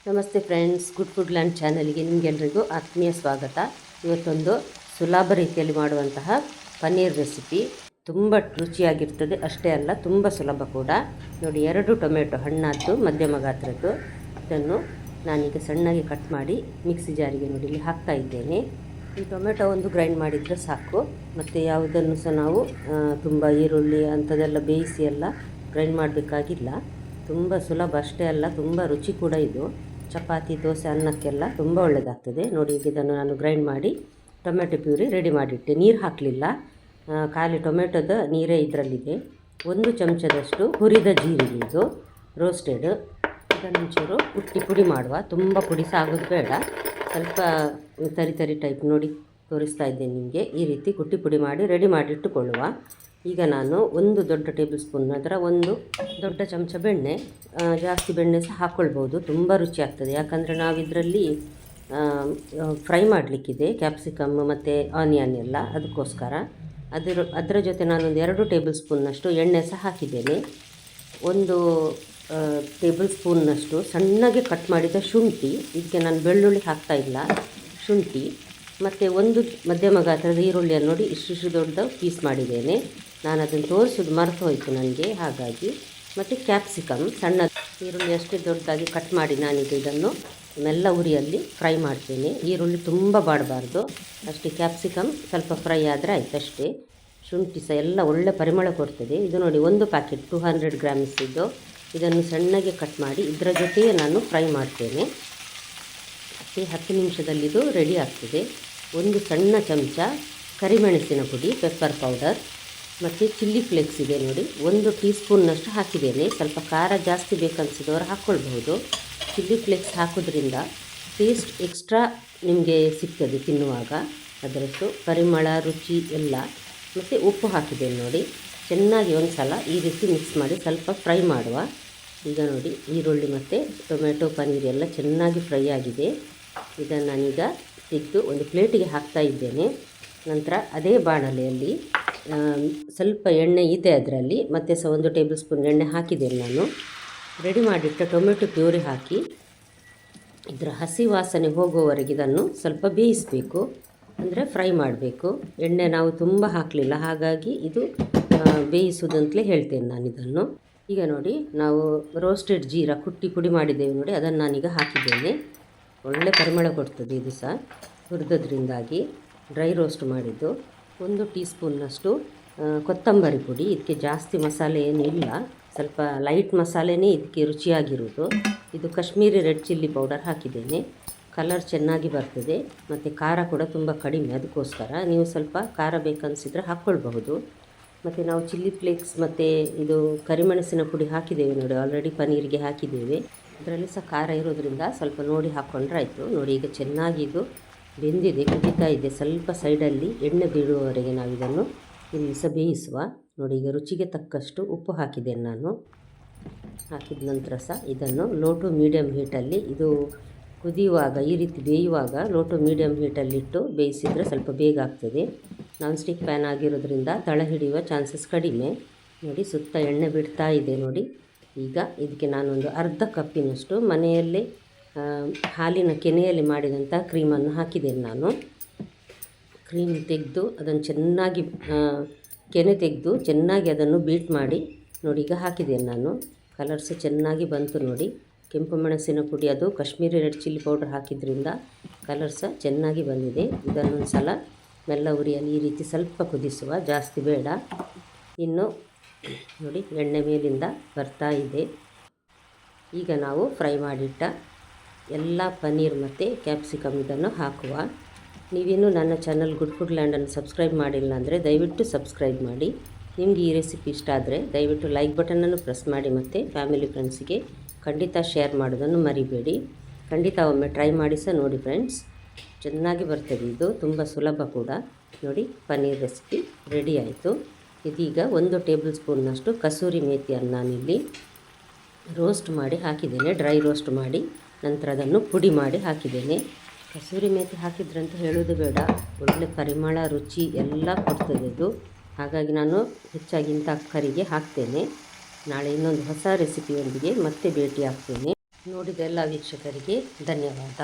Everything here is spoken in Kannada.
ನಮಸ್ತೆ ಫ್ರೆಂಡ್ಸ್, ಗುಡ್ ಫುಡ್ ಲ್ಯಾಂಡ್ ಚಾನಲ್ಗೆ ನಿಮಗೆಲ್ಲರಿಗೂ ಆತ್ಮೀಯ ಸ್ವಾಗತ. ಇವತ್ತೊಂದು ಸುಲಭ ರೀತಿಯಲ್ಲಿ ಮಾಡುವಂತಹ ಪನ್ನೀರ್ ರೆಸಿಪಿ ತುಂಬ ರುಚಿಯಾಗಿರ್ತದೆ. ಅಷ್ಟೇ ಅಲ್ಲ, ತುಂಬ ಸುಲಭ ಕೂಡ. ನೋಡಿ, 2 ಟೊಮೆಟೊ ಹಣ್ಣಾದ್ದು ಮಧ್ಯಮ ಗಾತ್ರದ್ದು, ಇದನ್ನು ನಾನೀಗ ಸಣ್ಣಗೆ ಕಟ್ ಮಾಡಿ ಮಿಕ್ಸಿ ಜಾರಿಗೆ ನೋಡಿ ಇಲ್ಲಿ ಹಾಕ್ತಾ ಇದ್ದೇನೆ. ಈ ಟೊಮೆಟೊ ಒಂದು ಗ್ರೈಂಡ್ ಮಾಡಿದರೆ ಸಾಕು. ಮತ್ತು ಯಾವುದನ್ನು ಸಹ ನಾವು ತುಂಬ ಈರುಳ್ಳಿ ಅಂಥದ್ದೆಲ್ಲ ಬೇಯಿಸಿ ಎಲ್ಲ ಗ್ರೈಂಡ್ ಮಾಡಬೇಕಾಗಿಲ್ಲ. ತುಂಬ ಸುಲಭ ಅಷ್ಟೇ ಅಲ್ಲ, ತುಂಬ ರುಚಿ ಕೂಡ. ಇದು ಚಪಾತಿ, ದೋಸೆ, ಅನ್ನಕ್ಕೆಲ್ಲ ತುಂಬ ಒಳ್ಳೆಯದಾಗ್ತದೆ. ನೋಡಿ, ಈಗ ಇದನ್ನು ನಾನು ಗ್ರೈಂಡ್ ಮಾಡಿ ಟೊಮೆಟೊ ಪ್ಯೂರಿ ರೆಡಿ ಮಾಡಿಟ್ಟೆ. ನೀರು ಹಾಕಲಿಲ್ಲ, ಖಾಲಿ ಟೊಮೆಟೊದ ನೀರೇ ಇದರಲ್ಲಿದೆ. 1 ಚಮಚದಷ್ಟು ಹುರಿದ ಜೀರಿಗೆ, ಇದು ರೋಸ್ಟೆಡ್. ಇದನ್ನೊಂಚೂರು ಪುಡಿ ಮಾಡುವ. ತುಂಬ ಪುಡಿ ಸಹ ಆಗೋದು ಬೇಡ, ಸ್ವಲ್ಪ ತರಿ ಟೈಪ್ ನೋಡಿ ತೋರಿಸ್ತಾ ಇದ್ದೇನೆ ನಿಮಗೆ. ಈ ರೀತಿ ಪುಡಿ ಮಾಡಿ ರೆಡಿ ಮಾಡಿಟ್ಟುಕೊಳ್ಳುವ. ಈಗ ನಾನು 1 ದೊಡ್ಡ ಟೇಬಲ್ ಸ್ಪೂನ್, ಅದರ 1 ದೊಡ್ಡ ಚಮಚ ಬೆಣ್ಣೆ, ಜಾಸ್ತಿ ಬೆಣ್ಣೆ ಸಹ ಹಾಕ್ಕೊಳ್ಬೋದು, ತುಂಬ ರುಚಿ ಆಗ್ತದೆ. ಯಾಕಂದರೆ ನಾವು ಇದರಲ್ಲಿ ಫ್ರೈ ಮಾಡಲಿಕ್ಕಿದೆ ಕ್ಯಾಪ್ಸಿಕಮ್ ಮತ್ತು ಆನಿಯನ್ ಎಲ್ಲ, ಅದಕ್ಕೋಸ್ಕರ. ಅದರ ಜೊತೆ ನಾನೊಂದು 2 ಟೇಬಲ್ ಸ್ಪೂನ್ನಷ್ಟು ಎಣ್ಣೆ ಸಹ ಹಾಕಿದ್ದೇನೆ. 1 ಟೇಬಲ್ ಸ್ಪೂನ್ನಷ್ಟು ಸಣ್ಣಗೆ ಕಟ್ ಮಾಡಿದ ಶುಂಠಿ, ಇದಕ್ಕೆ ನಾನು ಬೆಳ್ಳುಳ್ಳಿ ಹಾಕ್ತಾಯಿಲ್ಲ, ಶುಂಠಿ. ಮತ್ತು 1 ಮಧ್ಯಮ ಗಾತ್ರದ ಈರುಳ್ಳಿಯನ್ನು ನೋಡಿ ಇಷ್ಟು ದೊಡ್ಡ ಪೀಸ್ ಮಾಡಿದ್ದೇನೆ. ನಾನು ಅದನ್ನು ತೋರಿಸೋದು ಮರೆತು ಹೋಯಿತು ನನಗೆ, ಹಾಗಾಗಿ. ಮತ್ತು ಕ್ಯಾಪ್ಸಿಕಮ್ ಸಣ್ಣ ಈರುಳ್ಳಿ ಅಷ್ಟೇ ದೊಡ್ಡದಾಗಿ ಕಟ್ ಮಾಡಿ ನಾನೀಗ ಇದನ್ನು ಮೆಲ್ಲ ಉರಿಯಲ್ಲಿ ಫ್ರೈ ಮಾಡ್ತೇನೆ. ಈರುಳ್ಳಿ ತುಂಬ ಬಾಡಬಾರ್ದು, ಅಷ್ಟೇ. ಕ್ಯಾಪ್ಸಿಕಮ್ ಸ್ವಲ್ಪ ಫ್ರೈ ಆದರೆ ಆಯ್ತು ಅಷ್ಟೇ. ಶುಂಠಿ ಸಹ ಎಲ್ಲ ಒಳ್ಳೆ ಪರಿಮಳ ಕೊಡ್ತದೆ. ಇದು ನೋಡಿ, 1 ಪ್ಯಾಕೆಟ್ 200 ಗ್ರಾಮ್ಸ್ ಇದ್ದು, ಇದನ್ನು ಸಣ್ಣಗೆ ಕಟ್ ಮಾಡಿ ಇದರ ಜೊತೆಯೇ ನಾನು ಫ್ರೈ ಮಾಡ್ತೇನೆ. ಮತ್ತು 10 ನಿಮಿಷದಲ್ಲಿದು ರೆಡಿ ಆಗ್ತದೆ. 1 ಸಣ್ಣ ಚಮಚ ಕರಿಮೆಣಸಿನ ಪುಡಿ, ಪೆಪ್ಪರ್ ಪೌಡರ್, ಮತ್ತು ಚಿಲ್ಲಿ ಫ್ಲೇಕ್ಸ್ ಇದೆ ನೋಡಿ, 1 ಟೀ ಸ್ಪೂನ್ನಷ್ಟು ಹಾಕಿದ್ದೇನೆ. ಸ್ವಲ್ಪ ಖಾರ ಜಾಸ್ತಿ ಬೇಕನ್ಸಿದವರು ಹಾಕ್ಕೊಳ್ಬಹುದು. ಚಿಲ್ಲಿ ಫ್ಲೇಕ್ಸ್ ಹಾಕೋದ್ರಿಂದ ಟೇಸ್ಟ್ ಎಕ್ಸ್ಟ್ರಾ ನಿಮಗೆ ಸಿಗ್ತದೆ ತಿನ್ನುವಾಗ, ಅದರಷ್ಟು ಪರಿಮಳ, ರುಚಿ ಎಲ್ಲ. ಮತ್ತು ಉಪ್ಪು ಹಾಕಿದ್ದೇನೆ ನೋಡಿ. ಚೆನ್ನಾಗಿ ಒಂದು ಸಲ ಈ ರೀತಿ ಮಿಕ್ಸ್ ಮಾಡಿ ಸ್ವಲ್ಪ ಫ್ರೈ ಮಾಡುವ. ಈಗ ನೋಡಿ, ಈರುಳ್ಳಿ ಮತ್ತು ಟೊಮೆಟೊ ಪನ್ನೀರ್ ಎಲ್ಲ ಚೆನ್ನಾಗಿ ಫ್ರೈ ಆಗಿದೆ. ಇದನ್ನು ನಾನೀಗ ತೆಗೆದು ಒಂದು ಪ್ಲೇಟಿಗೆ ಹಾಕ್ತಾ ಇದ್ದೇನೆ. ನಂತರ ಅದೇ ಬಾಣಲೆಯಲ್ಲಿ ಸ್ವಲ್ಪ ಎಣ್ಣೆ ಇದೆ ಅದರಲ್ಲಿ, ಮತ್ತು ಸಹ 1 ಟೇಬಲ್ ಸ್ಪೂನ್ ಎಣ್ಣೆ ಹಾಕಿದ್ದೇನೆ ನಾನು. ರೆಡಿ ಮಾಡಿಟ್ಟ ಟೊಮೆಟೊ ಪ್ಯೂರಿ ಹಾಕಿ ಇದರ ಹಸಿ ವಾಸನೆ ಹೋಗುವವರೆಗೆ ಇದನ್ನು ಸ್ವಲ್ಪ ಬೇಯಿಸಬೇಕು, ಅಂದರೆ ಫ್ರೈ ಮಾಡಬೇಕು. ಎಣ್ಣೆ ನಾವು ತುಂಬ ಹಾಕಲಿಲ್ಲ, ಹಾಗಾಗಿ ಇದು ಬೇಯಿಸೋದಂತಲೇ ಹೇಳ್ತೇನೆ ನಾನು ಇದನ್ನು. ಈಗ ನೋಡಿ, ನಾವು ರೋಸ್ಟೆಡ್ ಜೀರಾ ಪುಡಿ ಮಾಡಿದ್ದೇವೆ ನೋಡಿ, ಅದನ್ನು ನಾನೀಗ ಹಾಕಿದ್ದೇನೆ. ಒಳ್ಳೆ ಪರಿಮಳ ಕೊಡ್ತದೆ ಇದು ಸಹ, ಹುರಿದ್ರಿಂದಾಗಿ. ಡ್ರೈ ರೋಸ್ಟ್ ಮಾಡಿದ್ದು. 1 ಟೀ ಸ್ಪೂನ್ನಷ್ಟು ಕೊತ್ತಂಬರಿ ಪುಡಿ, ಇದಕ್ಕೆ ಜಾಸ್ತಿ ಮಸಾಲೆ ಏನಿಲ್ಲ, ಸ್ವಲ್ಪ ಲೈಟ್ ಮಸಾಲೆನೇ ಇದಕ್ಕೆ ರುಚಿಯಾಗಿರೋದು. ಇದು ಕಾಶ್ಮೀರಿ ರೆಡ್ ಚಿಲ್ಲಿ ಪೌಡರ್ ಹಾಕಿದ್ದೇನೆ, ಕಲರ್ ಚೆನ್ನಾಗಿ ಬರ್ತದೆ. ಮತ್ತು ಖಾರ ಕೂಡ ತುಂಬ ಕಡಿಮೆ, ಅದಕ್ಕೋಸ್ಕರ ನೀವು ಸ್ವಲ್ಪ ಖಾರ ಬೇಕನ್ನಿಸಿದರೆ ಹಾಕ್ಕೊಳ್ಬಹುದು. ಮತ್ತು ನಾವು ಚಿಲ್ಲಿ ಫ್ಲೇಕ್ಸ್ ಮತ್ತು ಇದು ಕರಿಮೆಣಸಿನ ಪುಡಿ ಹಾಕಿದ್ದೇವೆ ನೋಡಿ, ಆಲ್ರೆಡಿ ಪನ್ನೀರಿಗೆ ಹಾಕಿದ್ದೇವೆ. ಅದರಲ್ಲಿ ಸಹ ಖಾರ ಇರೋದ್ರಿಂದ ಸ್ವಲ್ಪ ನೋಡಿ ಹಾಕ್ಕೊಂಡ್ರೆ ಆಯಿತು. ನೋಡಿ, ಈಗ ಚೆನ್ನಾಗಿ ಇದು ಬೆಂದಿದೆ, ಕುದೀತಾ ಇದೆ. ಸ್ವಲ್ಪ ಸೈಡಲ್ಲಿ ಎಣ್ಣೆ ಬೀಳುವವರೆಗೆ ನಾವು ಇದನ್ನು ಇಲ್ಲಿ ಸಹ ಬೇಯಿಸುವ. ನೋಡಿ, ಈಗ ರುಚಿಗೆ ತಕ್ಕಷ್ಟು ಉಪ್ಪು ಹಾಕಿದ್ದೇನೆ ನಾನು. ಹಾಕಿದ ನಂತರ ಸಹ ಇದನ್ನು ಲೋ ಟು ಮೀಡಿಯಮ್ ಹೀಟಲ್ಲಿ, ಇದು ಕುದಿಯುವಾಗ ಈ ರೀತಿ ಬೇಯುವಾಗ ಲೋ ಟು ಮೀಡಿಯಮ್ ಹೀಟಲ್ಲಿಟ್ಟು ಬೇಯಿಸಿದರೆ ಸ್ವಲ್ಪ ಬೇಗ ಆಗ್ತದೆ. ನಾನ್ ಸ್ಟಿಕ್ ಪ್ಯಾನ್ ಆಗಿರೋದ್ರಿಂದ ತಳ ಹಿಡಿಯುವ ಚಾನ್ಸಸ್ ಕಡಿಮೆ. ನೋಡಿ, ಸುತ್ತ ಎಣ್ಣೆ ಬಿಡ್ತಾ ಇದೆ ನೋಡಿ. ಈಗ ಇದಕ್ಕೆ ನಾನೊಂದು ಅರ್ಧ ಕಪ್ಪಿನಷ್ಟು ಮನೆಯಲ್ಲೇ ಹಾಲಿನ ಕೆನೆಯಲ್ಲಿ ಮಾಡಿದಂಥ ಕ್ರೀಮನ್ನು ಹಾಕಿದ್ದೇನೆ ನಾನು. ಕ್ರೀಮ್ ತೆಗೆದು ಅದನ್ನು ಚೆನ್ನಾಗಿ ಕೆನೆ ತೆಗೆದು ಚೆನ್ನಾಗಿ ಅದನ್ನು ಬೀಟ್ ಮಾಡಿ ನೋಡಿ ಈಗ ಹಾಕಿದ್ದೇನೆ ನಾನು. ಕಲರ್ಸ್ ಚೆನ್ನಾಗಿ ಬಂತು ನೋಡಿ. ಕೆಂಪು ಮೆಣಸಿನ ಪುಡಿ, ಅದು ಕಾಶ್ಮೀರಿ ರೆಡ್ ಚಿಲ್ಲಿ ಪೌಡರ್ ಹಾಕಿದ್ರಿಂದ ಕಲರ್ ಸಹ ಚೆನ್ನಾಗಿ ಬಂದಿದೆ. ಇದನ್ನೊಂದು ಸಲ ಮೆಲ್ಲ ಉರಿಯಲ್ಲಿ ಈ ರೀತಿ ಸ್ವಲ್ಪ ಕುದಿಸುವ, ಜಾಸ್ತಿ ಬೇಡ. ಇನ್ನು ನೋಡಿ, ಎಣ್ಣೆ ಮೇಲಿಂದ ಬರ್ತಾ ಇದೆ. ಈಗ ನಾವು ಫ್ರೈ ಮಾಡಿಟ್ಟ ಎಲ್ಲ ಪನ್ನೀರ್ ಮತ್ತು ಕ್ಯಾಪ್ಸಿಕಮ್ ಇದನ್ನು ಹಾಕುವ. ನೀವಿನ್ನೂ ನನ್ನ ಚಾನಲ್ ಗುಡ್ ಫುಡ್ ಲ್ಯಾಂಡನ್ನು ಸಬ್ಸ್ಕ್ರೈಬ್ ಮಾಡಿಲ್ಲ ಅಂದರೆ ದಯವಿಟ್ಟು ಸಬ್ಸ್ಕ್ರೈಬ್ ಮಾಡಿ. ನಿಮಗೆ ಈ ರೆಸಿಪಿ ಇಷ್ಟ ಆದರೆ ದಯವಿಟ್ಟು ಲೈಕ್ ಬಟನನ್ನು ಪ್ರೆಸ್ ಮಾಡಿ, ಮತ್ತು ಫ್ಯಾಮಿಲಿ ಫ್ರೆಂಡ್ಸಿಗೆ ಖಂಡಿತ ಶೇರ್ ಮಾಡೋದನ್ನು ಮರಿಬೇಡಿ. ಖಂಡಿತ ಒಮ್ಮೆ ಟ್ರೈ ಮಾಡಿ ಸಹ ನೋಡಿ ಫ್ರೆಂಡ್ಸ್, ಚೆನ್ನಾಗಿ ಬರ್ತದೆ. ಇದು ತುಂಬ ಸುಲಭ ಕೂಡ. ನೋಡಿ, ಪನ್ನೀರ್ ರೆಸಿಪಿ ರೆಡಿ ಆಯಿತು. ಇದೀಗ 1 ಟೇಬಲ್ ಸ್ಪೂನ್ನಷ್ಟು ಕಸೂರಿ ಮೇಥಿಯನ್ನು ನಾನಿಲ್ಲಿ ರೋಸ್ಟ್ ಮಾಡಿ ಹಾಕಿದ್ದೇನೆ, ಡ್ರೈ ರೋಸ್ಟ್ ಮಾಡಿ. ನಂತರ ಅದನ್ನು ಪುಡಿ ಮಾಡಿ ಹಾಕಿದ್ದೇನೆ. ಕಸೂರಿ ಮೇಥಿ ಹಾಕಿದ್ರಂತ ಹೇಳೋದು ಬೇಡ, ಒಳ್ಳೆ ಪರಿಮಳ, ರುಚಿ ಎಲ್ಲ ಕೊಡ್ತದೆ ಇದು. ಹಾಗಾಗಿ ನಾನು ಹೆಚ್ಚಾಗಿ ಇಂಥ ಕರಿಗೆ ಹಾಕ್ತೇನೆ. ನಾಳೆ ಇನ್ನೊಂದು ಹೊಸ ರೆಸಿಪಿಯೊಂದಿಗೆ ಮತ್ತೆ ಭೇಟಿ ಆಗ್ತೇನೆ. ನೋಡಿದ ಎಲ್ಲ ವೀಕ್ಷಕರಿಗೆ ಧನ್ಯವಾದ.